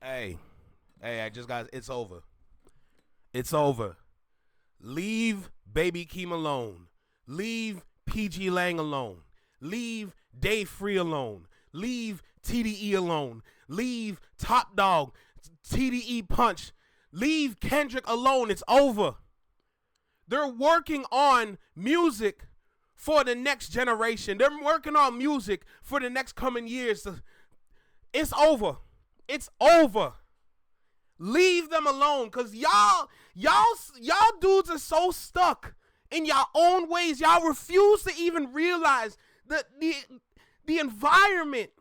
Hey, I just got. It's over. It's over. Leave Baby Keem alone. Leave pglang alone. Leave Dave Free alone. Leave TDE alone. Leave Topdawg, tdepunch. Leave Kendrick alone. It's over. They're working on music for the next generation. They're working on music for the next coming years. It's over. It's over. Leave them alone, because y'all dudes are so stuck in y'all own ways. Y'all refuse to even realize that the environment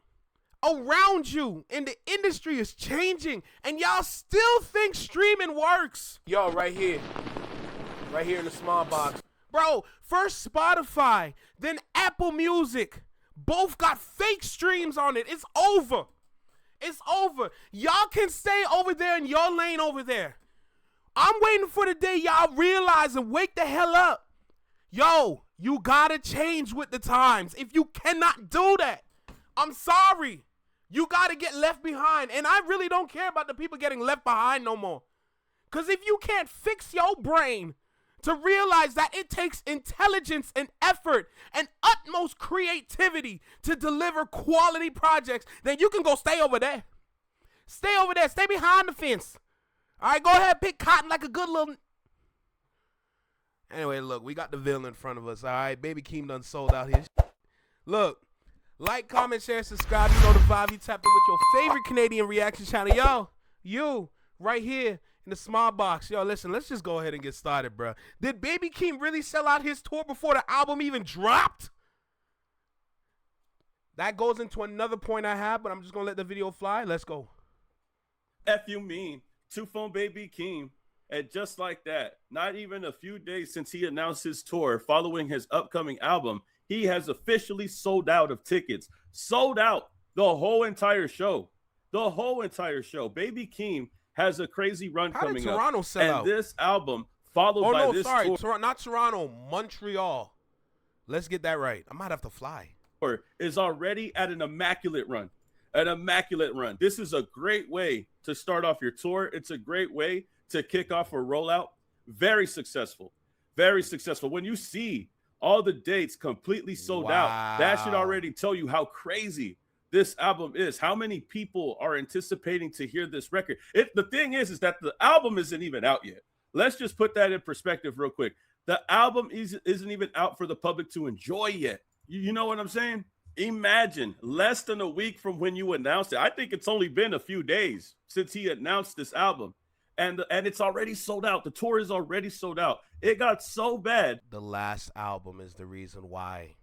around you in the industry is changing, and y'all still think streaming works. Yo, right here in the small box. Bro, first Spotify, then Apple Music. Both got fake streams on it. It's over. It's over. Y'all can stay over there in your lane over there. I'm waiting for the day y'all realize and wake the hell up. Yo, you gotta change with the times. If you cannot do that, I'm sorry. You gotta get left behind. And I really don't care about the people getting left behind no more. Because if you can't fix your brain to realize that it takes intelligence and effort and utmost creativity to deliver quality projects, then you can go stay over there. Stay over there. Stay behind the fence. All right, go ahead, pick cotton like a good little... Anyway, look, we got the villain in front of us, all right? Baby Keem done sold out his Look, like, comment, share, subscribe. You know the vibe. You tapped in with your favorite Canadian reaction channel. Yo, you, right here. In the small box. Yo, listen, let's just go ahead and get started, bro. Did Baby Keem really sell out his tour before the album even dropped? That goes into another point I have, but I'm just gonna let the video fly. Let's go. F you mean, two-phone Baby Keem. And just like that, not even a few days since he announced his tour following his upcoming album, he has officially sold out of tickets. Sold out the whole entire show. The whole entire show. Baby Keem has a crazy run coming up. Toronto sell out? And this album, followed by this tour, not Toronto, Montreal. Let's get that right. I might have to fly. Is already at an immaculate run. An immaculate run. This is a great way to start off your tour. It's a great way to kick off a rollout. Very successful. Very successful. When you see all the dates completely sold out, that should already tell you how crazy this album is, how many people are anticipating to hear this record. The thing is that the album isn't even out yet. Let's just put that in perspective real quick. The album isn't even out for the public to enjoy yet. You know what I'm saying? Imagine less than a week from when you announced it. I think it's only been a few days since he announced this album. And it's already sold out. The tour is already sold out. It got so bad. The last album is the reason why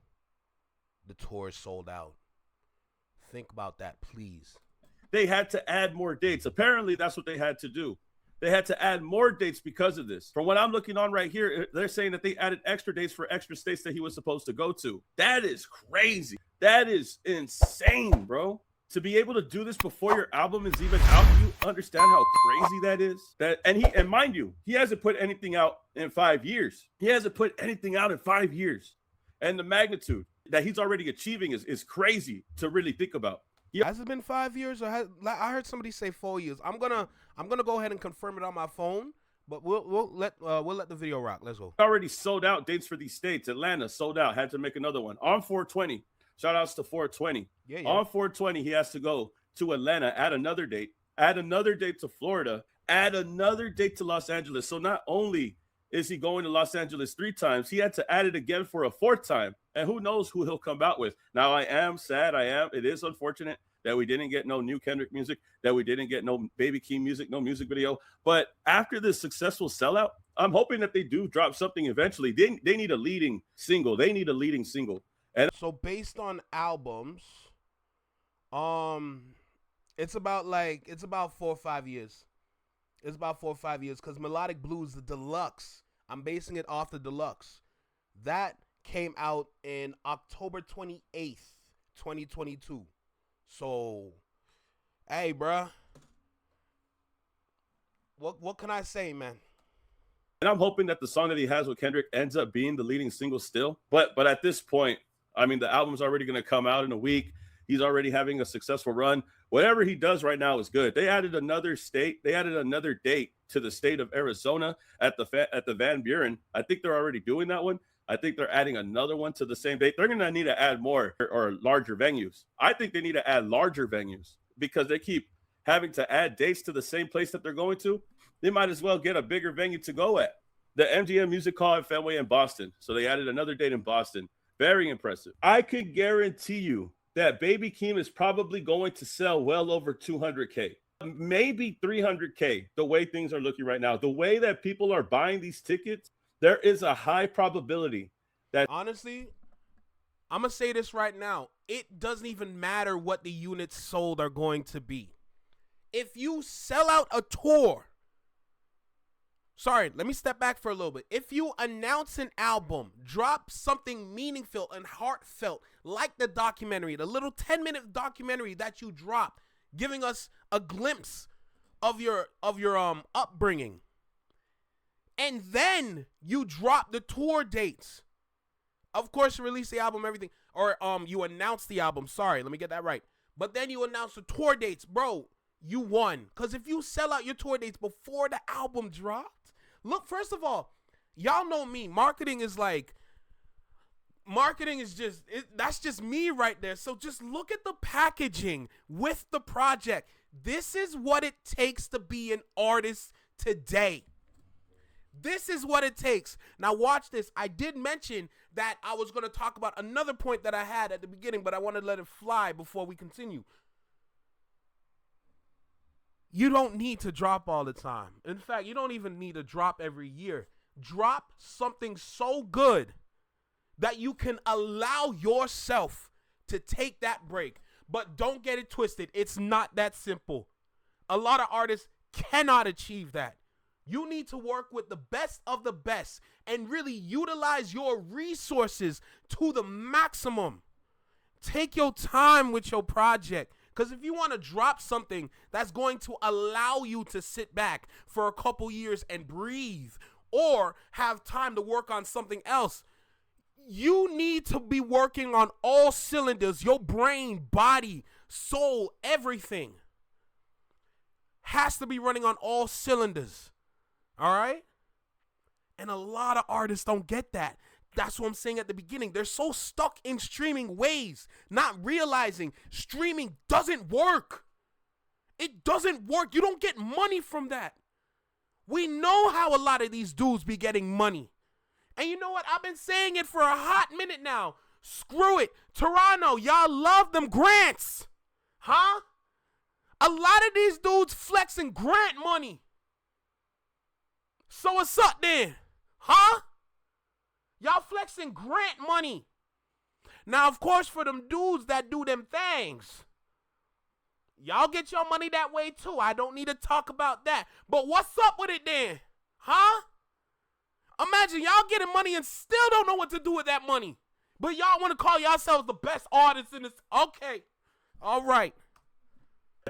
the tour is sold out. Think about that, please. They had to add more dates. Apparently, that's what they had to do. They had to add more dates because of this. From what I'm looking on right here, they're saying that they added extra dates for extra states that he was supposed to go to. That is crazy. That is insane, bro. To be able to do this before your album is even out, you understand how crazy that is? And mind you, he hasn't put anything out in 5 years. He hasn't put anything out in 5 years. And the magnitude that he's already achieving is crazy to really think about. Has it been 5 years, or I heard somebody say 4 years? I'm gonna go ahead and confirm it on my phone, but we'll let the video rock. Let's go. Already sold out dates for these states. Atlanta sold out. Had to make another one on 420. Shout outs to 420. Yeah. On 420, he has to go to Atlanta. Add another date. Add another date to Florida. Add another date to Los Angeles. So not only is he going to Los Angeles 3 times, he had to add it again for a 4th time. And who knows who he'll come out with. Now, I am sad. It is unfortunate that we didn't get no new Kendrick music, that we didn't get no Baby Keem music, no music video. But after this successful sellout, I'm hoping that they do drop something eventually. They need a leading single. They need a leading single. And so based on albums, it's about 4 or 5 years. It's about 4 or 5 years, because Melodic Blues, the deluxe, I'm basing it off the deluxe. That came out in October 28th, 2022. So, hey, bruh. What can I say, man? And I'm hoping that the song that he has with Kendrick ends up being the leading single still. But at this point, I mean, the album's already going to come out in a week. He's already having a successful run. Whatever he does right now is good. They added another state. They added another date to the state of Arizona at the Van Buren. I think they're already doing that one. I think they're adding another one to the same date. They're going to need to add more or larger venues. I think they need to add larger venues because they keep having to add dates to the same place that they're going to. They might as well get a bigger venue to go at. The MGM Music Hall at Fenway in Boston. So they added another date in Boston. Very impressive. I could guarantee you that Baby Keem is probably going to sell well over 200K, maybe 300K, the way things are looking right now. The way that people are buying these tickets, there is a high probability that... Honestly, I'm going to say this right now. It doesn't even matter what the units sold are going to be. If you sell out a tour... Sorry, let me step back for a little bit. If you announce an album, drop something meaningful and heartfelt, like the documentary, the little 10-minute documentary that you drop, giving us a glimpse of your upbringing, and then you drop the tour dates. Of course, you release the album, everything, or you announce the album. Sorry, let me get that right. But then you announce the tour dates, bro. You won. Because if you sell out your tour dates before the album drops, look, first of all, y'all know me. Marketing is just, that's just me right there. So just look at the packaging with the project. This is what it takes to be an artist today. This is what it takes. Now watch this. I did mention that I was going to talk about another point that I had at the beginning, but I want to let it fly before we continue. You don't need to drop all the time. In fact, you don't even need to drop every year. Drop something so good that you can allow yourself to take that break. But don't get it twisted. It's not that simple. A lot of artists cannot achieve that. You need to work with the best of the best and really utilize your resources to the maximum. Take your time with your project. Because if you want to drop something that's going to allow you to sit back for a couple years and breathe or have time to work on something else, you need to be working on all cylinders. Your brain, body, soul, everything has to be running on all cylinders. All right? And a lot of artists don't get that. That's what I'm saying at the beginning. They're so stuck in streaming ways, not realizing streaming doesn't work. It doesn't work. You don't get money from that. We know how a lot of these dudes be getting money. And you know what? I've been saying it for a hot minute now. Screw it. Toronto, y'all love them grants. Huh? A lot of these dudes flexing grant money. So what's up then? Huh? Y'all flexing grant money. Now, of course, for them dudes that do them things, y'all get your money that way too. I don't need to talk about that. But what's up with it then? Huh? Imagine y'all getting money and still don't know what to do with that money. But y'all want to call yourselves the best artists in this. Okay. All right.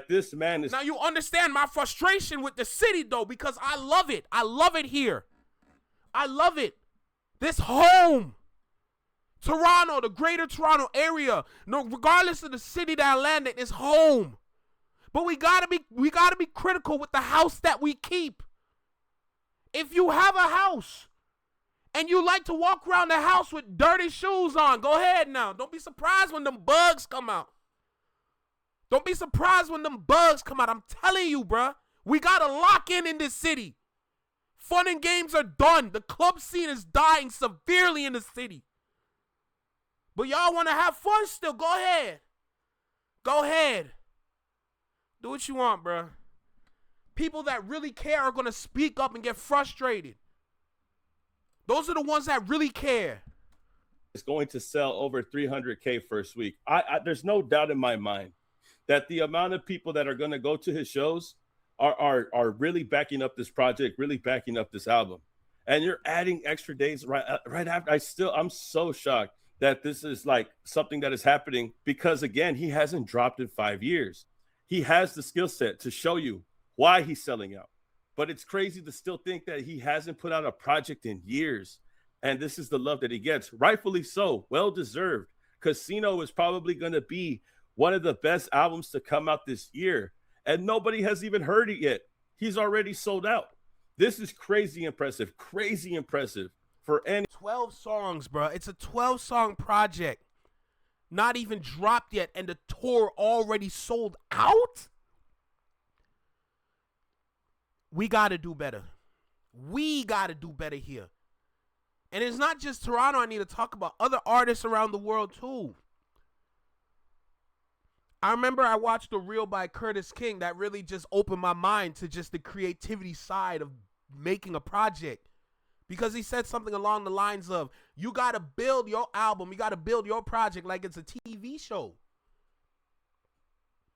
This man is... Now you understand my frustration with the city though, because I love it. I love it here. I love it. This home, Toronto, the greater Toronto area, no, regardless of the city that I landed, is home. But we gotta be critical with the house that we keep. If you have a house and you like to walk around the house with dirty shoes on, go ahead now. Don't be surprised when them bugs come out. Don't be surprised when them bugs come out. I'm telling you, bruh, we gotta lock in this city. Fun and games are done. The club scene is dying severely in the city. But y'all want to have fun still. Go ahead. Go ahead. Do what you want, bro. People that really care are going to speak up and get frustrated. Those are the ones that really care. It's going to sell over 300K first week. There's no doubt in my mind that the amount of people that are going to go to his shows are really backing up this project, really backing up this album. And you're adding extra days right after. I'm so shocked that this is like something that is happening because, again, he hasn't dropped in 5 years. He has the skill set to show you why he's selling out. But it's crazy to still think that he hasn't put out a project in years. And this is the love that he gets. Rightfully so. Well-deserved. Casino is probably going to be one of the best albums to come out this year, and nobody has even heard it yet. He's already sold out. This is crazy impressive for any 12 songs, bro. It's a 12-song project. Not even dropped yet, and the tour already sold out? We got to do better. We got to do better here. And it's not just Toronto I need to talk about. Other artists around the world, too. I remember I watched a reel by Curtis King that really just opened my mind to just the creativity side of making a project. Because he said something along the lines of, you got to build your album, you got to build your project like it's a TV show.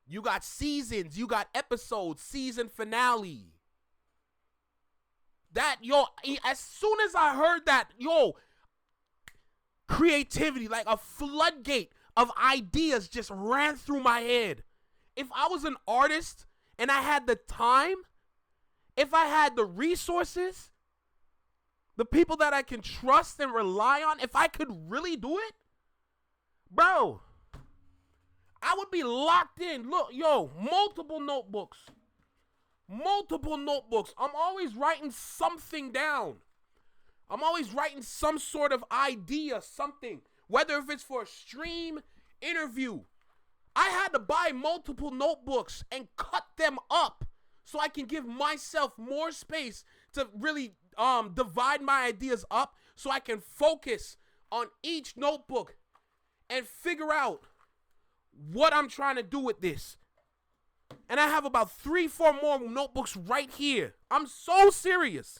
You got seasons, you got episodes, season finale. That, yo, as soon as I heard that, yo, creativity, like a floodgate of ideas just ran through my head. If I was an artist and I had the time, if I had the resources, the people that I can trust and rely on, if I could really do it, bro, I would be locked in. Look, yo, multiple notebooks. I'm always writing something down. I'm always writing some sort of idea, something. Whether if it's for a stream, interview. I had to buy multiple notebooks and cut them up so I can give myself more space to really divide my ideas up so I can focus on each notebook and figure out what I'm trying to do with this. And I have about 3-4 more notebooks right here. I'm so serious.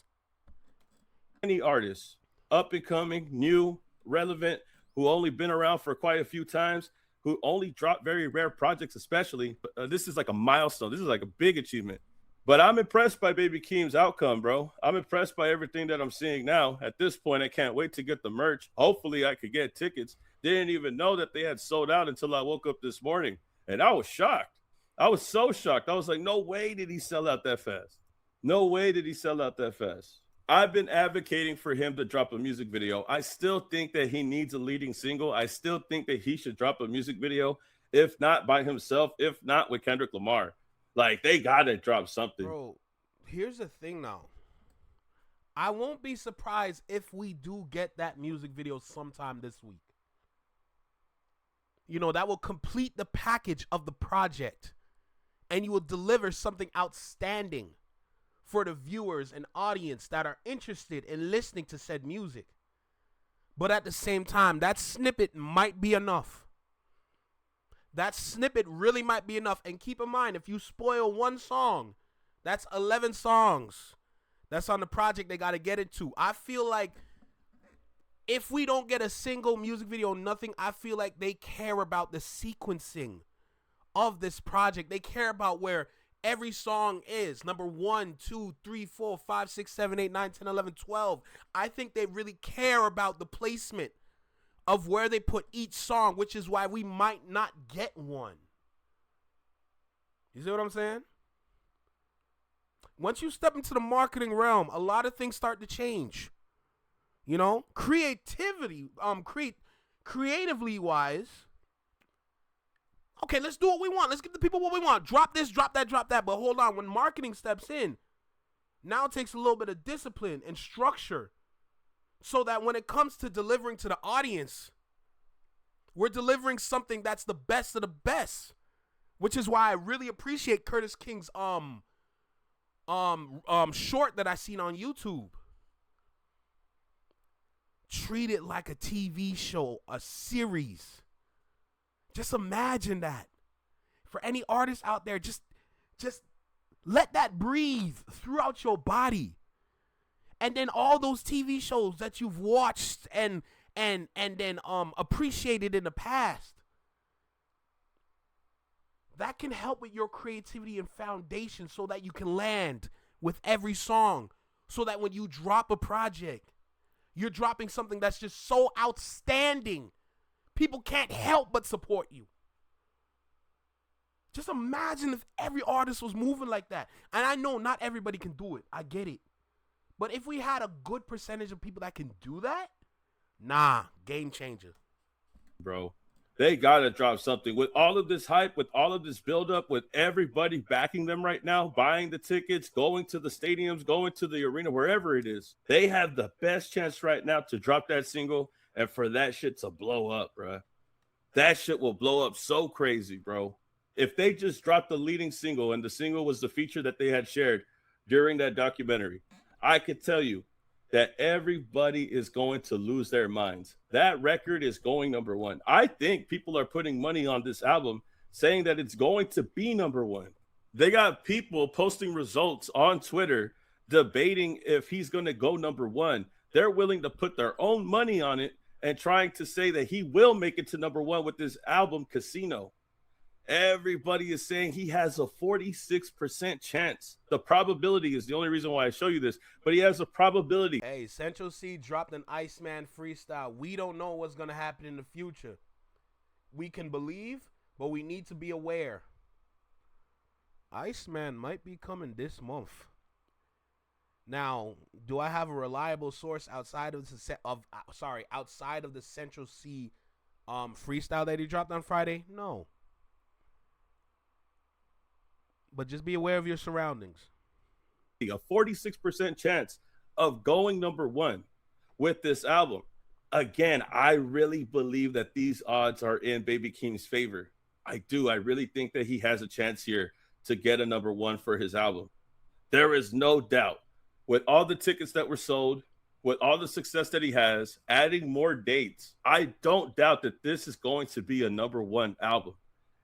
Any artists, up and coming, new, relevant, who only been around for quite a few times, who only drop very rare projects especially. This is like a milestone. This is like a big achievement. But I'm impressed by Baby Keem's outcome, bro. I'm impressed by everything that I'm seeing now. At this point, I can't wait to get the merch. Hopefully, I could get tickets. Didn't even know that they had sold out until I woke up this morning. And I was shocked. I was so shocked. I was like, no way did he sell out that fast. No way did he sell out that fast. I've been advocating for him to drop a music video. I still think that he needs a leading single. I still think that he should drop a music video, if not by himself, if not with Kendrick Lamar. Like, they gotta drop something. Bro, here's the thing now. I won't be surprised if we do get that music video sometime this week. You know, that will complete the package of the project. And you will deliver something outstanding for the viewers and audience that are interested in listening to said music. But at the same time, that snippet might be enough. That snippet really might be enough. And keep in mind, if you spoil one song, that's 11 songs. That's on the project they got to get into. I feel like if we don't get a single music video, nothing, I feel like they care about the sequencing of this project. They care about where every song is. Number 1, 2, 3, 4, 5, 6, 7, 8, 9, 10, 11, 12. I think they really care about the placement of where they put each song, which is why we might not get one. You see what I'm saying? Once you step into the marketing realm, a lot of things start to change. You know, creatively wise, okay, let's do what we want. Let's give the people what we want. Drop this, drop that, drop that. But hold on, when marketing steps in, now it takes a little bit of discipline and structure so that when it comes to delivering to the audience, we're delivering something that's the best of the best, which is why I really appreciate Curtis King's short that I seen on YouTube. Treat it like a TV show, a series. Just imagine that. For any artists out there, just let that breathe throughout your body. And then all those TV shows that you've watched and then appreciated in the past, that can help with your creativity and foundation so that you can land with every song. So that when you drop a project, you're dropping something that's just so outstanding. People can't help but support you. Just imagine if every artist was moving like that. And I know not everybody can do it. I get it. But if we had a good percentage of people that can do that, nah, game changer. Bro, They gotta drop something with all of this hype, with all of this buildup, with everybody backing them right now, buying the tickets, going to the stadiums, going to the arena, wherever it is. They have the best chance right now to drop that single and for that shit to blow up, bro. That shit will blow up so crazy, bro. If they just dropped the leading single and the single was the feature that they had shared during that documentary, I could tell you that everybody is going to lose their minds. That record is going number one. I think people are putting money on this album saying that it's going to be number one. They got people posting results on Twitter debating if he's going to go number one. They're willing to put their own money on it and trying to say that he will make it to number one with this album, Casino. Everybody is saying he has a 46% chance. The probability is the only reason why I show you this, but he has a probability. Hey, Central C dropped an Iceman freestyle. We don't know what's going to happen in the future. We can believe, but we need to be aware. Iceman might be coming this month. Now, do I have a reliable source outside of the Central C freestyle that he dropped on Friday? No. But just be aware of your surroundings. A 46% chance of going number one with this album. Again, I really believe that these odds are in Baby Keem's favor. I do. I really think that he has a chance here to get a number one for his album. There is no doubt. With all the tickets that were sold, with all the success that he has, adding more dates, I don't doubt that this is going to be a number one album.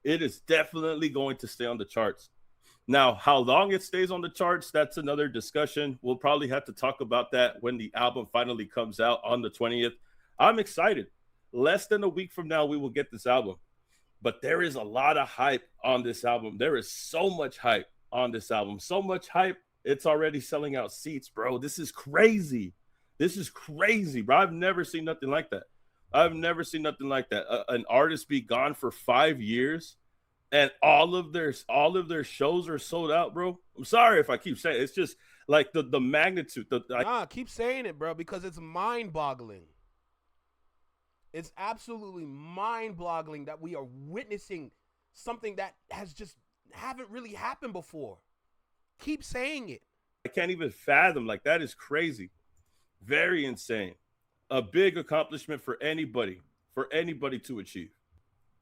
It is definitely going to stay on the charts. Now, how long it stays on the charts, that's another discussion. We'll probably have to talk about that when the album finally comes out on the 20th. I'm excited. Less than a week from now, we will get this album. But there is a lot of hype on this album. There is so much hype on this album. So much hype, it's already selling out seats, bro. This is crazy. This is crazy, bro. I've never seen nothing like that. I've never seen nothing like that. An artist be gone for 5 years and all of their shows are sold out, bro. I'm sorry if I keep saying it. It's just like the magnitude. Keep saying it, bro, because it's mind-boggling. It's absolutely mind-boggling that we are witnessing something that has just haven't really happened before. Keep saying it. I can't even fathom. Like, that is crazy. Very insane. A big accomplishment for anybody to achieve.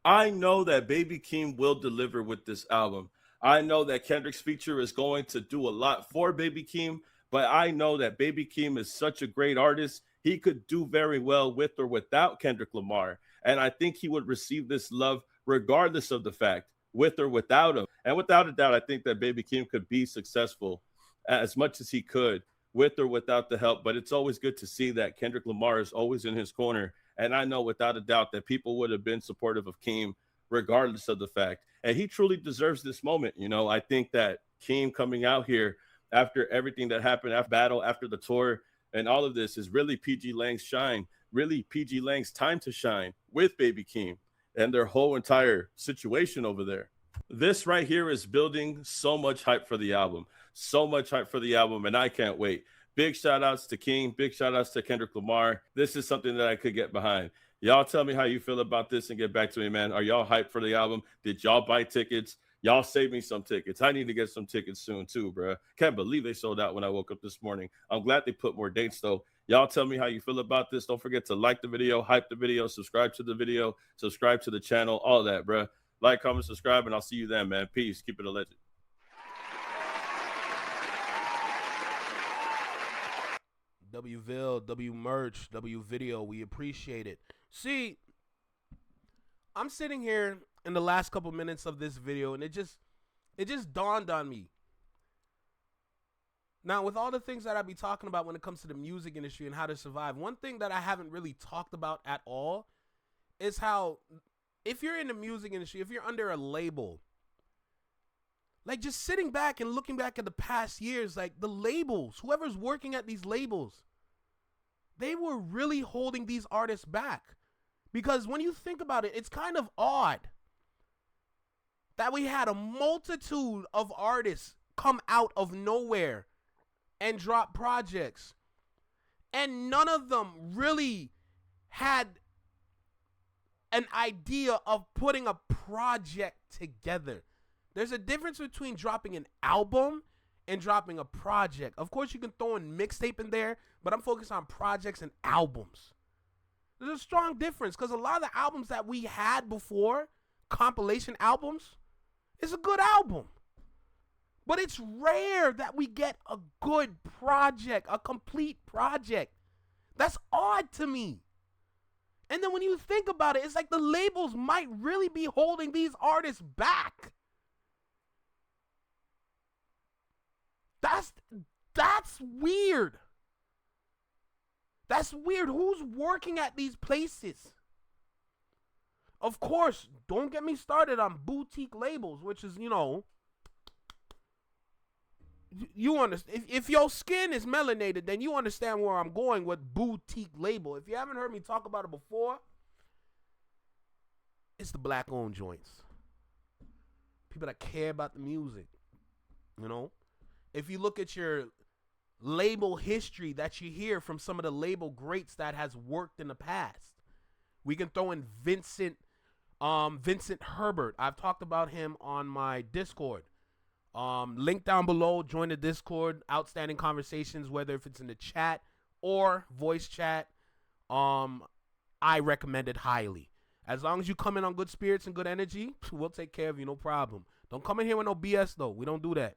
I know that Baby Keem will deliver with this album. I know that Kendrick's feature is going to do a lot for Baby Keem, but I know that Baby Keem is such a great artist. He could do very well with or without Kendrick Lamar. And I think he would receive this love regardless of the fact, with or without him. And without a doubt, I think that Baby Keem could be successful as much as he could with or without the help. But it's always good to see that Kendrick Lamar is always in his corner. And I know without a doubt that people would have been supportive of Keem regardless of the fact. And he truly deserves this moment. You know, I think that Keem coming out here after everything that happened, after battle, after the tour, and all of this is really pgLang's shine, really pgLang's time to shine with Baby Keem and their whole entire situation over there. This right here is building so much hype for the album. So much hype for the album, and I can't wait. Big shout outs to Keem. Big shout outs to Kendrick Lamar. This is something that I could get behind. Y'all tell me how you feel about this and get back to me, man. Are y'all hyped for the album? Did y'all buy tickets? Y'all save me some tickets. I need to get some tickets soon too, bro. Can't believe they sold out when I woke up this morning. I'm glad they put more dates though. Y'all tell me how you feel about this. Don't forget to like the video, hype the video, subscribe to the video, subscribe to the channel, all that, bro. Like, comment, subscribe, and I'll see you then, man. Peace. Keep it a legend. Wville, W merch, W video, we appreciate it. See, I'm sitting here in the last couple minutes of this video, and it just dawned on me. Now, with all the things that I be talking about when it comes to the music industry and how to survive, one thing that I haven't really talked about at all is how if you're in the music industry, if you're under a label, like just sitting back and looking back at the past years, like the labels, whoever's working at these labels, they were really holding these artists back. Because when you think about it, it's kind of odd that we had a multitude of artists come out of nowhere and drop projects, and none of them really had an idea of putting a project together. There's a difference between dropping an album and dropping a project. Of course, you can throw in mixtape in there, but I'm focused on projects and albums. There's a strong difference because a lot of the albums that we had before, compilation albums, is a good album. But it's rare that we get a good project, a complete project. That's odd to me. And then when you think about it, it's like the labels might really be holding these artists back. That's weird. That's weird. Who's working at these places? Of course, don't get me started on boutique labels, which is, you understand. If your skin is melanated, then you understand where I'm going with boutique label. If you haven't heard me talk about it before, it's the black-owned joints. People that care about the music, If you look at your label history that you hear from some of the label greats that has worked in the past, we can throw in Vincent Herbert. I've talked about him on my Discord. Link down below. Join the Discord. Outstanding conversations, whether if it's in the chat or voice chat. I recommend it highly. As long as you come in on good spirits and good energy, we'll take care of you, no problem. Don't come in here with no BS though. We don't do that.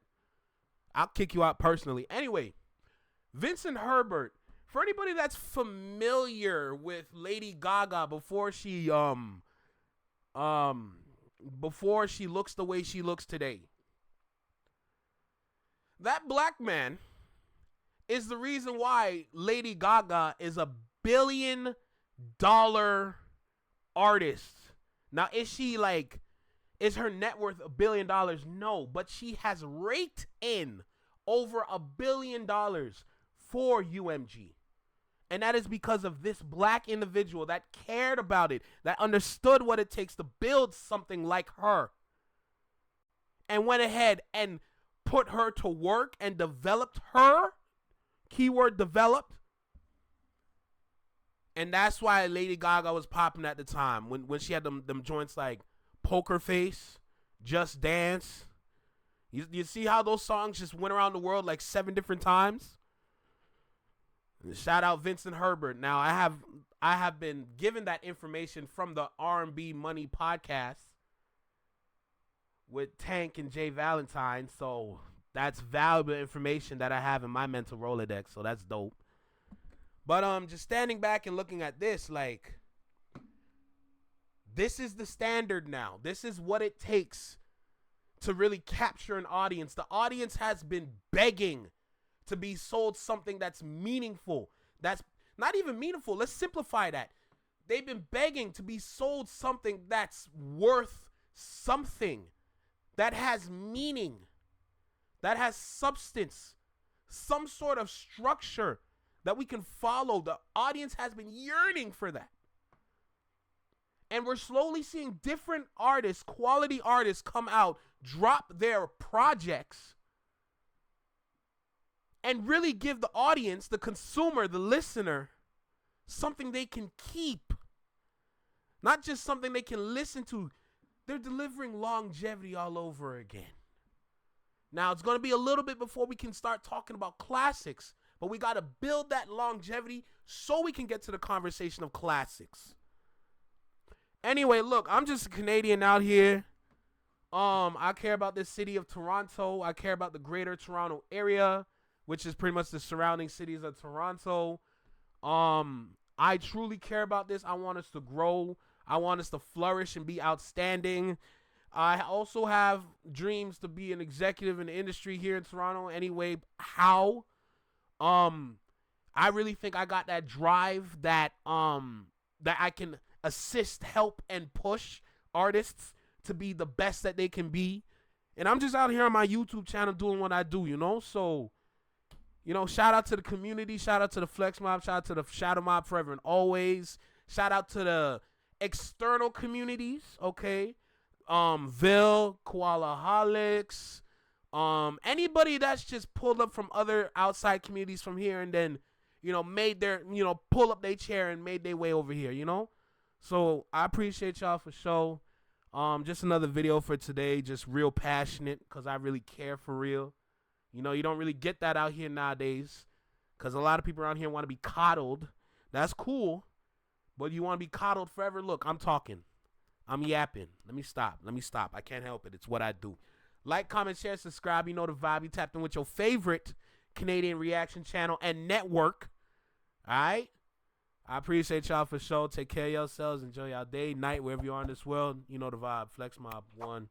I'll kick you out personally. Anyway, Vincent Herbert. For anybody that's familiar with Lady Gaga before she looks the way she looks today, that black man is the reason why Lady Gaga is a $1 billion artist. Now, is her net worth $1 billion? No, but she has raked in over $1 billion for UMG. And that is because of this black individual that cared about it, that understood what it takes to build something like her, and went ahead and put her to work and developed her, keyword developed. And that's why Lady Gaga was popping at the time, when she had them joints like Poker Face, Just Dance. You see how those songs just went around the world like 7 different times? Shout out Vincent Herbert. Now I have been given that information from the R&B Money podcast with Tank and Jay Valentine, so that's valuable information that I have in my mental Rolodex, so that's dope. But just standing back and looking at this, like, this is the standard now. This is what it takes to really capture an audience. The audience has been begging to be sold something that's meaningful. That's not even meaningful. Let's simplify that. They've been begging to be sold something that's worth something, that has meaning, that has substance, some sort of structure that we can follow. The audience has been yearning for that. And we're slowly seeing different artists, quality artists, come out, drop their projects, and really give the audience, the consumer, the listener, something they can keep. Not just something they can listen to. They're delivering longevity all over again. Now, it's going to be a little bit before we can start talking about classics, but we got to build that longevity so we can get to the conversation of classics. Anyway, look, I'm just a Canadian out here. I care about this city of Toronto. I care about the greater Toronto area, which is pretty much the surrounding cities of Toronto. I truly care about this. I want us to grow. I want us to flourish and be outstanding. I also have dreams to be an executive in the industry here in Toronto. Anyway, how? I really think I got that drive that I can assist, help, and push artists to be the best that they can be. And I'm just out here on my YouTube channel doing what I do, So, shout out to the community. Shout out to the Flex Mob. Shout out to the Shadow Mob forever and always. Shout out to the external communities, okay? Ville, Koalaholics, anybody that's just pulled up from other outside communities from here and then, made their, pull up their chair and made their way over here, So I appreciate y'all for sure. Just another video for today. Just real passionate because I really care for real. You know, you don't really get that out here nowadays because a lot of people around here want to be coddled. That's cool, but you want to be coddled forever. Look, I'm talking. I'm yapping. Let me stop. I can't help it. It's what I do. Like, comment, share, subscribe. You know the vibe. You tapped in with your favorite Canadian reaction channel and network. All right? I appreciate y'all for sure. Take care of yourselves. Enjoy y'all day, night, wherever you are in this world. You know the vibe. Flex Mob 1.